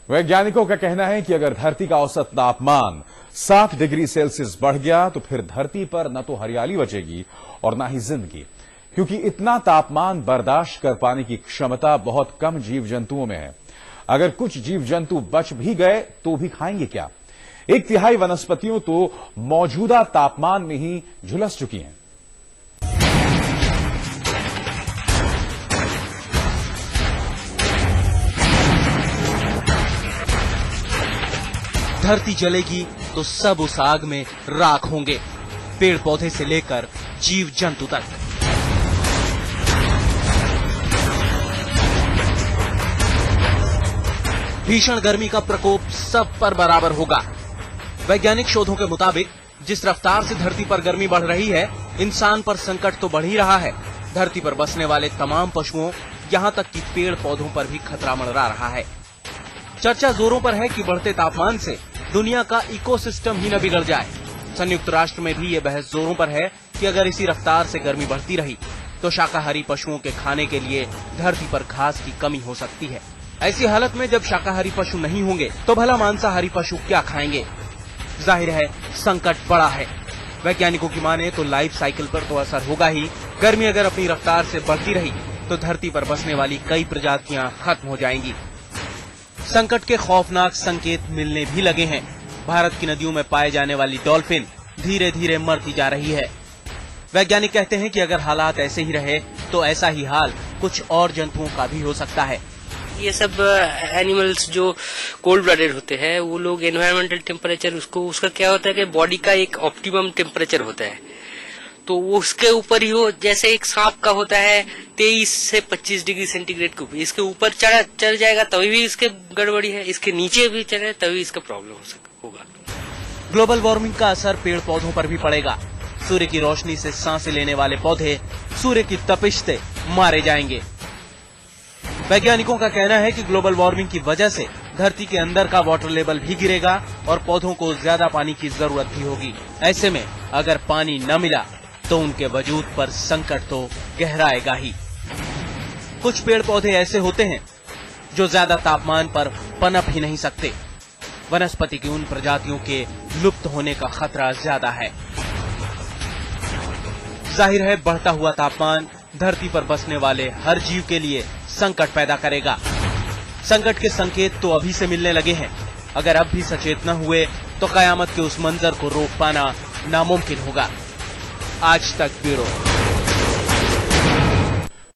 वैज्ञानिकों का कहना है कि अगर धरती का औसत तापमान 7 डिग्री सेल्सियस बढ़ गया तो फिर धरती पर न तो हरियाली बचेगी और न ही जिंदगी, क्योंकि इतना तापमान बर्दाश्त कर पाने की क्षमता बहुत कम जीव जंतुओं में है। अगर कुछ जीव जंतु बच भी गए तो भी खाएंगे क्या? 1/3 वनस्पतियों तो मौजूदा तापमान में ही झुलस चुकी हैं। धरती जलेगी तो सब उस आग में राख होंगे, पेड़ पौधे से लेकर जीव जंतु तक। भीषण गर्मी का प्रकोप सब पर बराबर होगा। वैज्ञानिक शोधों के मुताबिक जिस रफ्तार से धरती पर गर्मी बढ़ रही है, इंसान पर संकट तो बढ़ ही रहा है। धरती पर बसने वाले तमाम पशुओं, यहाँ तक कि पेड़ पौधों पर भी खतरा मंडरा रहा है। चर्चा जोरों पर है कि बढ़ते तापमान से दुनिया का इकोसिस्टम ही न बिगड़ जाए। संयुक्त राष्ट्र में भी ये बहस जोरों पर है कि अगर इसी रफ्तार से गर्मी बढ़ती रही तो शाकाहारी पशुओं के खाने के लिए धरती पर घास की कमी हो सकती है। ऐसी हालत में जब शाकाहारी पशु नहीं होंगे तो भला मांसाहारी पशु क्या खाएंगे? जाहिर है संकट बड़ा है। वैज्ञानिकों की माने तो लाइफ साइकिल पर तो असर होगा ही। गर्मी अगर अपनी रफ्तार से बढ़ती रही तो धरती पर बसने वाली कई प्रजातियां खत्म हो जाएंगी। संकट के खौफनाक संकेत मिलने भी लगे हैं। भारत की नदियों में पाए जाने वाली डॉल्फिन धीरे धीरे मरती जा रही है। वैज्ञानिक कहते हैं कि अगर हालात ऐसे ही रहे तो ऐसा ही हाल कुछ और जंतुओं का भी हो सकता है। ये सब एनिमल्स जो कोल्ड ब्लडेड होते हैं, वो लोग एनवायरमेंटल टेम्परेचर उसका क्या होता है कि बॉडी का एक ऑप्टिमम टेम्परेचर होता है, तो वो उसके ऊपर ही हो। जैसे एक सांप का होता है 23 से 25 डिग्री सेंटीग्रेड के ऊपर, इसके ऊपर चढ़ जाएगा तभी भी इसके गड़बड़ी है, इसके नीचे भी चले तभी इसका प्रॉब्लम होगा। ग्लोबल वार्मिंग का असर पेड़ पौधों पर भी पड़ेगा। सूर्य की रोशनी से सांसें लेने वाले पौधे सूर्य की तपिश से मारे जाएंगे। वैज्ञानिकों का कहना है कि ग्लोबल वार्मिंग की वजह से धरती के अंदर का वाटर लेवल भी गिरेगा और पौधों को ज्यादा पानी की जरूरत भी होगी। ऐसे में अगर पानी न मिला तो उनके वजूद पर संकट तो गहराएगा ही। कुछ पेड़ पौधे ऐसे होते हैं जो ज्यादा तापमान पर पनप ही नहीं सकते। वनस्पति की उन प्रजातियों के लुप्त होने का खतरा ज्यादा है। जाहिर है बढ़ता हुआ तापमान धरती पर बसने वाले हर जीव के लिए संकट पैदा करेगा। संकट के संकेत तो अभी से मिलने लगे हैं। अगर अब भी सचेत न हुए तो कयामत के उस मंजर को रोक पाना नामुमकिन होगा। आज तक ब्यूरो।